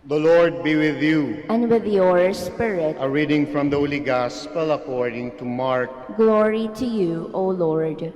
The Lord be with you. And with your spirit. A reading from the Holy Gospel according to Mark. Glory to you, O Lord.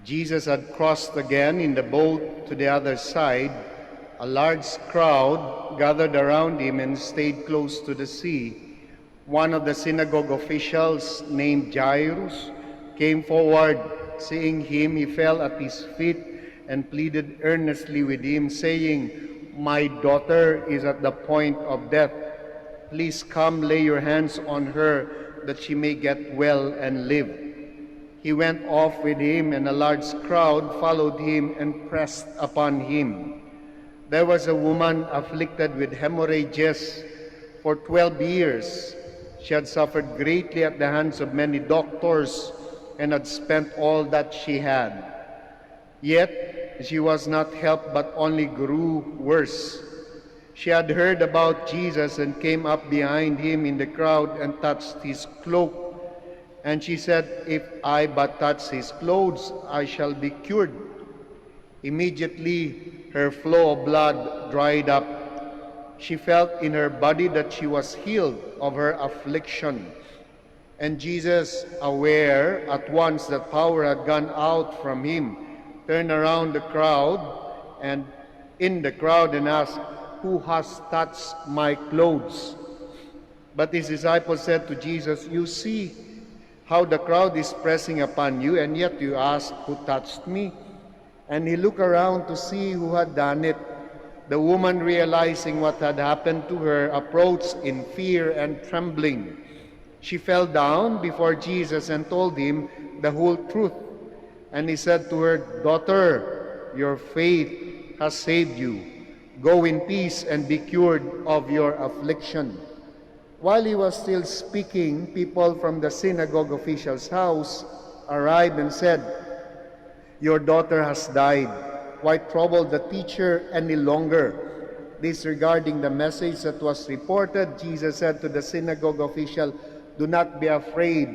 Jesus had crossed again in the boat to the other side. A large crowd gathered around him and stayed close to the sea. One of the synagogue officials, named Jairus, came forward. Seeing him, he fell at his feet and pleaded earnestly with him, saying, "My daughter is at the point of death. Please come lay your hands on her, that she may get well and live." He went off with him, and a large crowd followed him and pressed upon him. There was a woman afflicted with hemorrhages for 12 years. She had suffered greatly at the hands of many doctors and had spent all that she had. Yet she was not helped, but only grew worse. She had heard about Jesus and came up behind him in the crowd and touched his cloak. And she said, "If I but touch his clothes, I shall be cured." Immediately her flow of blood dried up. She felt in her body that she was healed of her affliction. And Jesus, aware at once that power had gone out from him, turned around the crowd and in the crowd and asked, "Who has touched my clothes?" But his disciples said to Jesus, "You see how the crowd is pressing upon you, and yet you ask, 'Who touched me?'" And he looked around to see who had done it. The woman, realizing what had happened to her, approached in fear and trembling. She fell down before Jesus and told him the whole truth. And he said to her, "Daughter, your faith has saved you. Go in peace and be cured of your affliction." While he was still speaking, people from the synagogue official's house arrived and said, "Your daughter has died. Why trouble the teacher any longer?" Disregarding the message that was reported, Jesus said to the synagogue official, "Do not be afraid,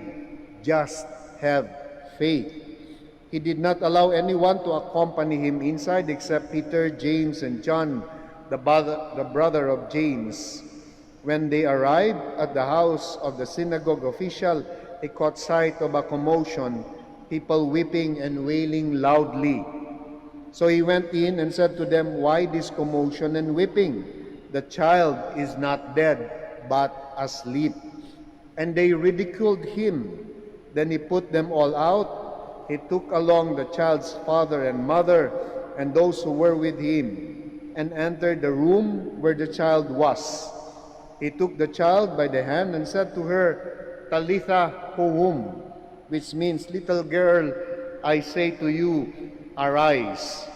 just have faith." He did not allow anyone to accompany him inside except Peter, James, and John, the brother of James. When they arrived at the house of the synagogue official, he caught sight of a commotion, people weeping and wailing loudly. So he went in and said to them, "Why this commotion and weeping? The child is not dead, but asleep." And they ridiculed him. Then he put them all out. He took along the child's father and mother and those who were with him, and entered the room where the child was. He took the child by the hand and said to her, "Talitha koum," which means, "Little girl, I say to you, arise."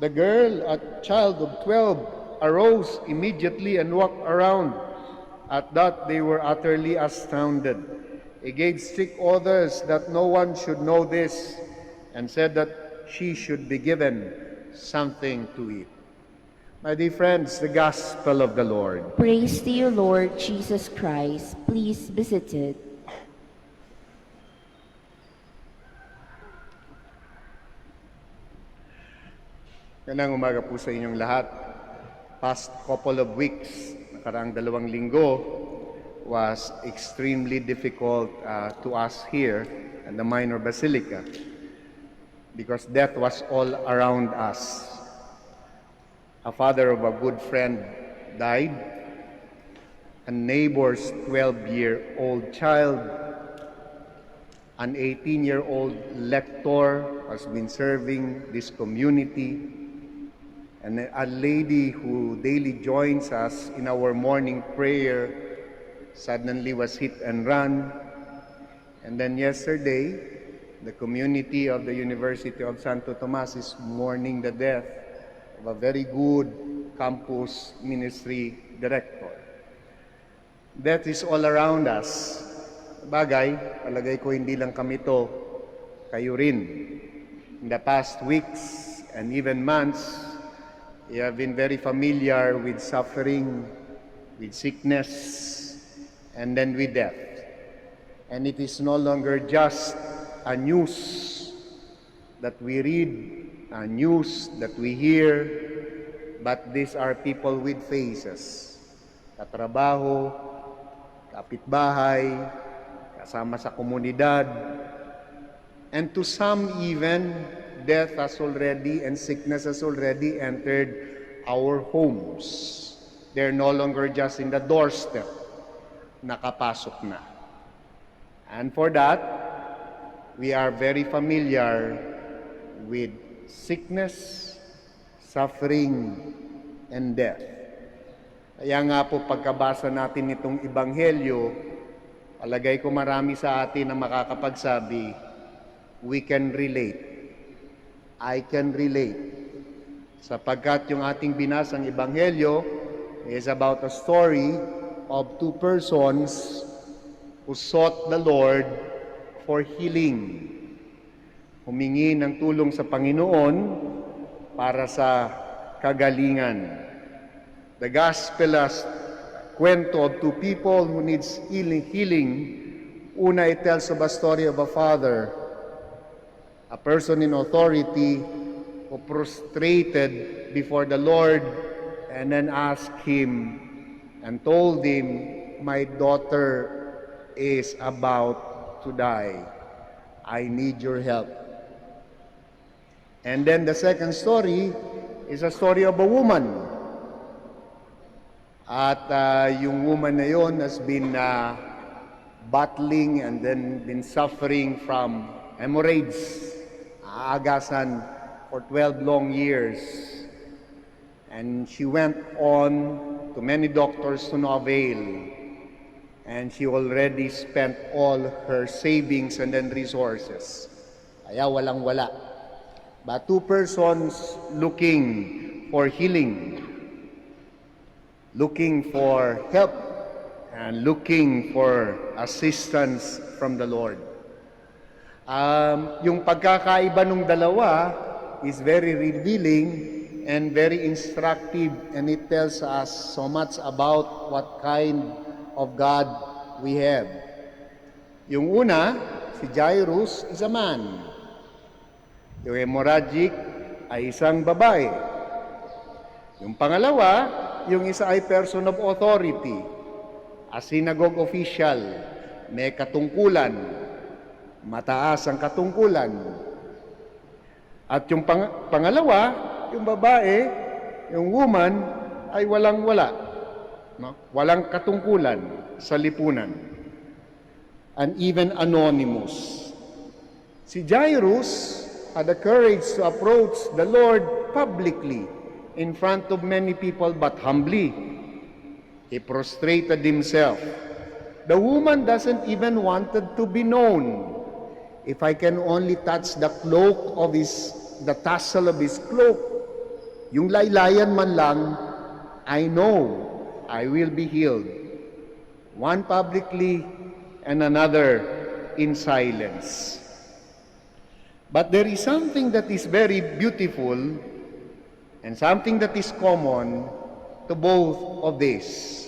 The girl, a child of 12, arose immediately and walked around. At that they were utterly astounded. He gave strict orders that no one should know this, and said that she should be given something to eat. My dear friends, the Gospel of the Lord. Praise to you, Lord Jesus Christ. Please be seated. Magandang umaga po sa inyong lahat. Past couple of weeks, nakaraang 2 linggo, was extremely difficult to us here at the Minor Basilica because death was all around us. A father of a good friend died, a neighbor's 12-year-old child, an 18-year-old lector has been serving this community, and a lady who daily joins us in our morning prayer suddenly was hit and run. And then yesterday, the community of the University of Santo Tomas is mourning the death of a very good campus ministry director. Death is all around us. Bagay, palagay ko hindi lang kami to, kayo rin. In the past weeks and even months, you have been very familiar with suffering, with sickness, and then with death. And it is no longer just a news that we read, a news that we hear, but these are people with faces. Katrabaho, kapitbahay, kasama sa komunidad, and to some even, death has already and sickness has already entered our homes. They're no longer just in the doorstep, nakapasok na. And for that, we are very familiar with sickness, suffering, and death. Kaya nga po pagkabasa natin itong Ebanghelyo, palagay ko marami sa atin na makakapagsabi, we can relate. I can relate. Sapagkat yung ating binasang Ebanghelyo is about a story of two persons who sought the Lord for healing. Humingi ng tulong sa Panginoon para sa kagalingan. The Gospel is kwento of two people who needs healing. Una, it tells of a story of a father, a person in authority who prostrated before the Lord and then asked him and told him, my daughter is about to die. I need your help. And then the second story is a story of a woman. At yung woman na yon has been battling and then been suffering from hemorrhoids, aagasan for 12 long years. And she went on to many doctors to no avail. And she already spent all her savings and then resources. Kaya walang-wala. But two persons looking for healing, looking for help, and looking for assistance from the Lord. Yung pagkakaiba ng dalawa is very revealing and very instructive, and it tells us so much about what kind of God we have. Yung una, si Jairus is a man. Yung hemorrhagic ay isang babae. Yung pangalawa, yung isa ay person of authority, a synagogue official, may katungkulan, mataas ang katungkulan. At yung pangalawa, yung babae, yung woman, ay walang-wala. No? Walang katungkulan sa lipunan. And even anonymous. Si Jairus had the courage to approach the Lord publicly in front of many people, but humbly. He prostrated himself. The woman doesn't even wanted to be known. If I can only touch the cloak of the tassel of his cloak, yung laylayan man lang, I know I will be healed. One publicly and another in silence. But there is something that is very beautiful and something that is common to both of these.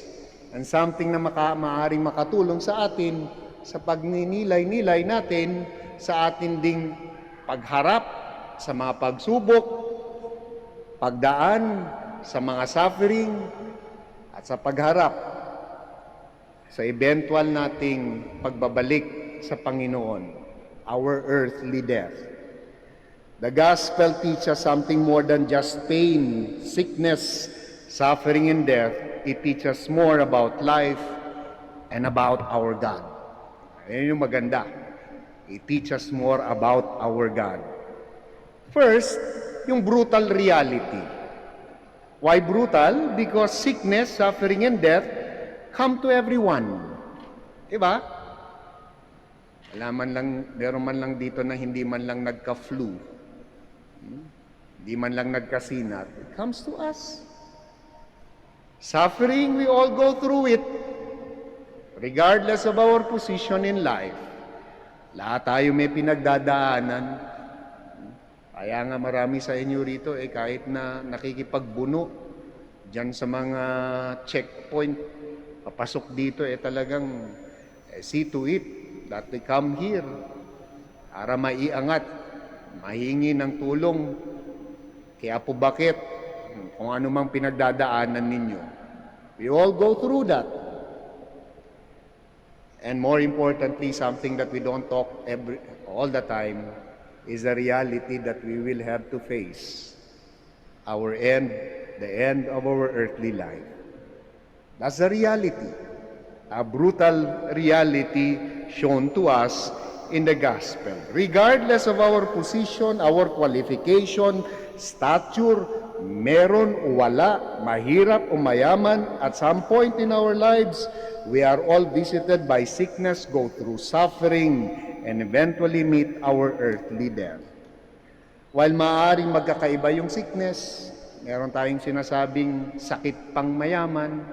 And something na maaaring makatulong sa atin sa pagninilay-nilay natin sa atin ding pagharap sa mga pagsubok, pagdaan sa mga suffering, at sa pagharap sa eventual nating pagbabalik sa Panginoon, our earthly death. The gospel teaches something more than just pain, sickness, suffering, and death. It teaches more about life and about our God. Ayan yung maganda. It teaches more about our God. First, yung brutal reality. Why brutal? Because sickness, suffering, and death come to everyone. Diba? Meron man lang dito na hindi man lang nagka-flu. Hindi man lang nagkasinat. It comes to us. Suffering, we all go through it. Regardless of our position in life. Lahat tayo may pinagdadaanan. Kaya nga marami sa inyo rito kahit na nakikipagbuno dyan sa mga checkpoint, papasok dito talagang see to it that they come here para maiangat, mahingi ng tulong. Kaya po bakit kung ano mang pinagdadaanan ninyo. We all go through that. And more importantly, something that we don't talk all the time is the reality that we will have to face our end, the end of our earthly life. That's the reality, a brutal reality shown to us in the gospel. Regardless of our position, our qualification, stature, meron o wala, mahirap o mayaman, at some point in our lives, we are all visited by sickness, go through suffering, and eventually meet our earthly death. While maaaring magkakaiba yung sickness, meron tayong sinasabing sakit pang mayaman,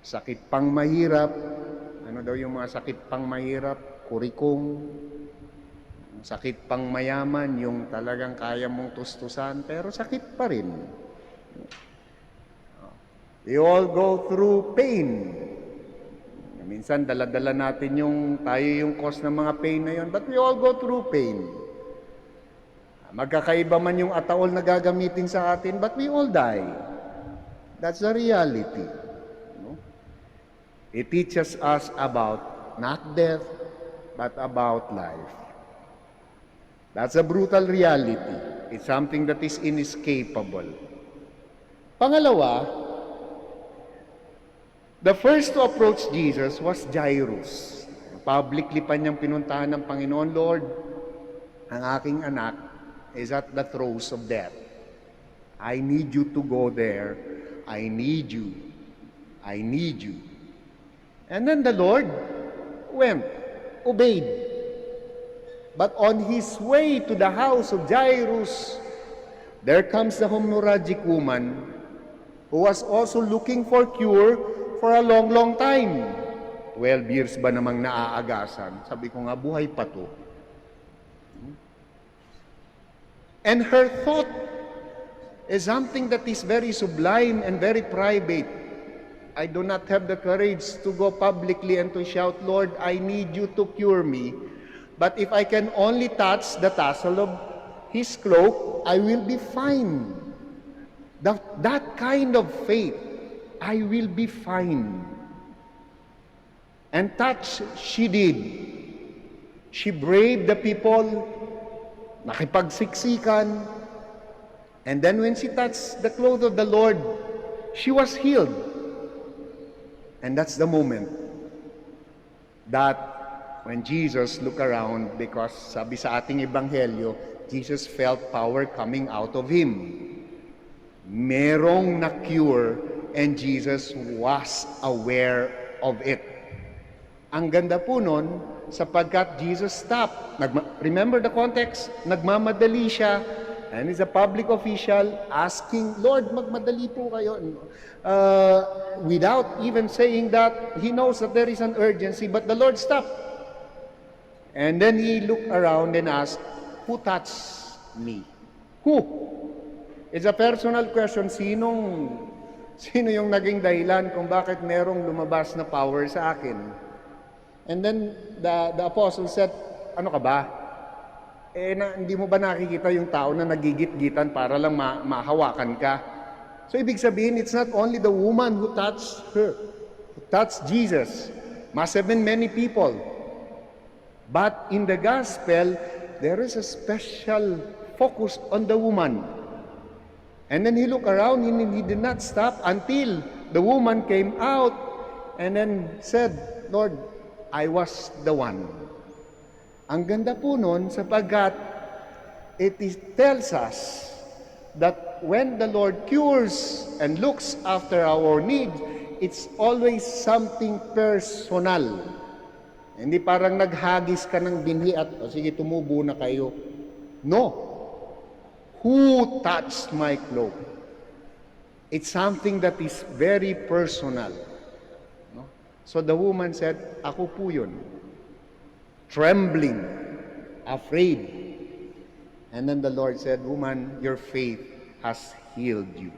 sakit pang mahirap. Ano daw yung mga sakit pang mahirap? Kurikong. Sakit pang mayaman, yung talagang kaya mong tustusan, pero sakit pa rin. We all go through pain. Minsan, dala-dala natin tayo yung cause ng mga pain na yun, but we all go through pain. Magkakaiba man yung ataol na gagamitin sa atin, but we all die. That's the reality. It teaches us about not death, but about life. That's a brutal reality. It's something that is inescapable. Pangalawa, the first to approach Jesus was Jairus. Publicly pa niyang pinuntahan ng Panginoon, Lord, ang aking anak is at the throes of death. I need you to go there. I need you. I need you. And then the Lord went, obeyed. But on his way to the house of Jairus, there comes the hemorrhagic woman who was also looking for cure for a long, long time. 12 years ba namang naaagasan? Sabi ko nga, buhay pa to. And her thought is something that is very sublime and very private. I do not have the courage to go publicly and to shout, Lord, I need you to cure me. But if I can only touch the tassel of his cloak, I will be fine. That kind of faith, I will be fine. And touch, she did. She braved the people, nakipagsiksikan, and then when she touched the clothes of the Lord, she was healed. And that's the moment that when Jesus looked around, because sabi sa ating ebanghelyo, Jesus felt power coming out of him. Merong na-cure, and Jesus was aware of it. Ang ganda po nun, sapagkat Jesus stopped. Remember the context? Nagmamadali siya, and he's a public official asking, Lord, magmadali po kayo. Without even saying that, he knows that there is an urgency, but the Lord stopped. And then he looked around and asked, who touched me? Who? It's a personal question. Sino yung naging dahilan kung bakit merong lumabas na power sa akin? And then the apostle said, ano ka ba? Hindi mo ba nakikita yung tao na nagigit-gitan para lang mahawakan ka? So ibig sabihin, it's not only the woman who touched her, who touched Jesus. Must have been many people. But in the gospel, there is a special focus on the woman. And then he looked around and he did not stop until the woman came out and then said, Lord, I was the one. Ang ganda po nun sapagkat tells us that when the Lord cures and looks after our needs, it's always something personal. Hindi parang naghagis ka ng binhi at, sige, tumubo na kayo. No. Who touched my cloak? It's something that is very personal. No? So the woman said, ako po yun. Trembling, afraid. And then the Lord said, woman, your faith has healed you.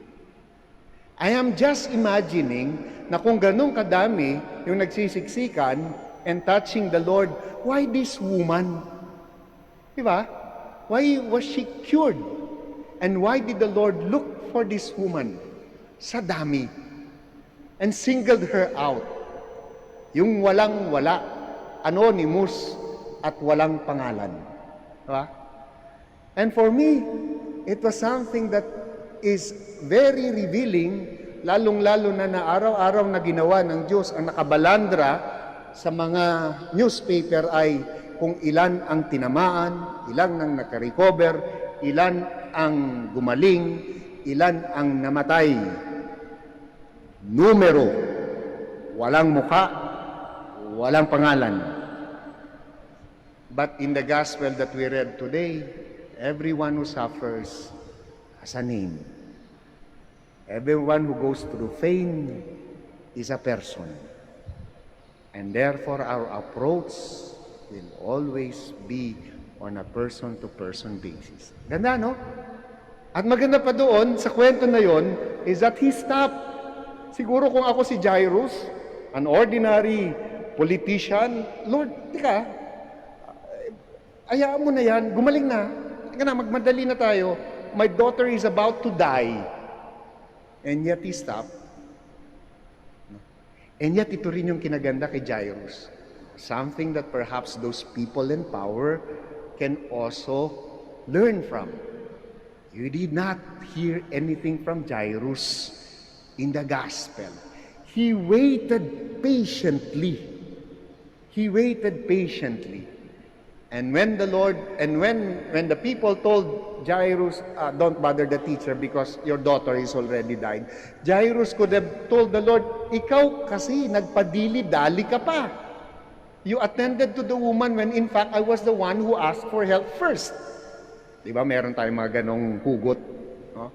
I am just imagining na kung ganun kadami yung nagsisiksikan and touching the Lord, why this woman? Diba? Why was she cured? And why did the Lord look for this woman? Sa dami. And singled her out. Yung walang-wala, anonymous, at walang pangalan. Diba? And for me, it was something that is very revealing, lalong-lalo na araw-araw na ginawa ng Diyos ang nakabalandra sa mga newspaper ay kung ilan ang tinamaan, ilan ang nakarecover, ilan ang gumaling, ilan ang namatay. Numero, walang muka, walang pangalan. But in the gospel that we read today, everyone who suffers has a name. Everyone who goes through pain is a person. And therefore, our approach will always be on a person-to-person basis. Ganda, no? At maganda pa doon, sa kwento na yon, is that he stopped. Siguro kung ako si Jairus, an ordinary politician, Lord, tika, hayaan mo na yan, gumaling na. Tika na, magmadali na tayo. My daughter is about to die. And yet he stopped. And yet ito rin yung kinaganda kay Jairus. Something that perhaps those people in power can also learn from. You did not hear anything from Jairus in the gospel. He waited patiently. He waited patiently. And when the Lord, and when the people told Jairus, don't bother the teacher because your daughter is already died, Jairus could have told the Lord, ikaw kasi nagpadili-dali ka pa. You attended to the woman when in fact I was the one who asked for help first. Di ba meron tayong mga ganong hugot? No?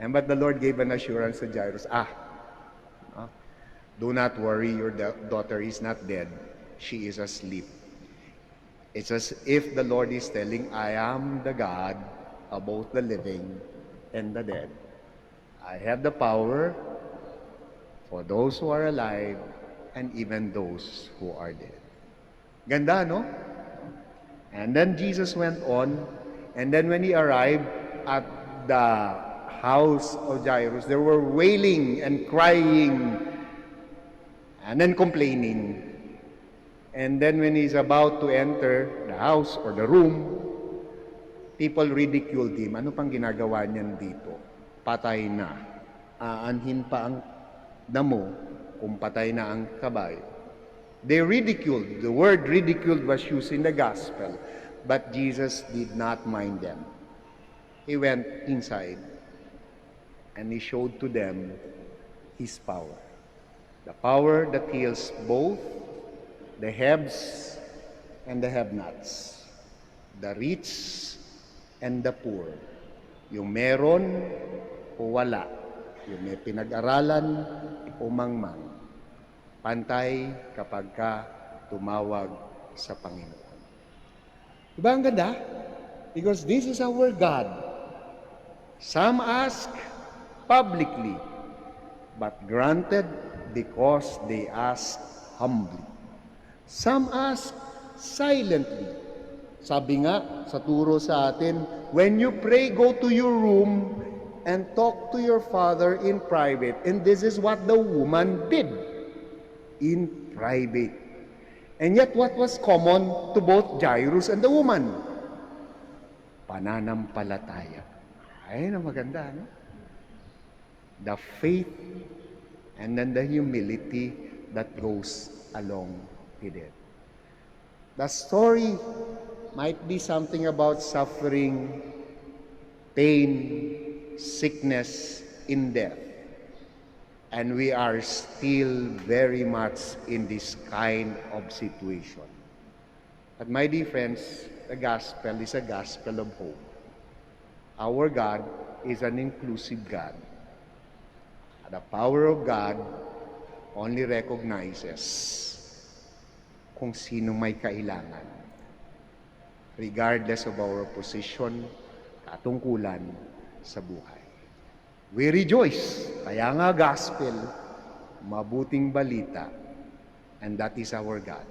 And but the Lord gave an assurance to Jairus, do not worry, your daughter is not dead. She is asleep. It's as if the Lord is telling, I am the God of both the living and the dead. I have the power for those who are alive and even those who are dead. Ganda, no? And then Jesus went on, and then when he arrived at the house of Jairus, there were wailing and crying and then complaining. And then when he's about to enter the house or the room, people ridiculed him. Ano pang ginagawa niyan dito? Patay na. Aanhin pa ang damo kung patay na ang kabayo. They ridiculed. The word ridiculed was used in the gospel. But Jesus did not mind them. He went inside and he showed to them his power. The power that heals both the haves and the have-nots, the rich and the poor, yung meron o wala, yung may pinag-aralan o mangmang, pantay kapag ka tumawag sa Panginoon. Diba ang ganda? Because this is our God. Some ask publicly, but granted because they ask humbly. Some ask silently. Sabi nga sa turo sa atin, when you pray, go to your room and talk to your Father in private. And this is what the woman did in private. And yet what was common to both Jairus and the woman? Pananampalataya. Ay, na maganda, no? The faith and then the humility that goes along with it. The story might be something about suffering, pain, sickness, in death. And we are still very much in this kind of situation. But my dear friends, the gospel is a gospel of hope. Our God is an inclusive God. The power of God only recognizes kung sino may kailangan, regardless of our position, katungkulan sa buhay. We rejoice, kaya nga gospel, mabuting balita, and that is our God.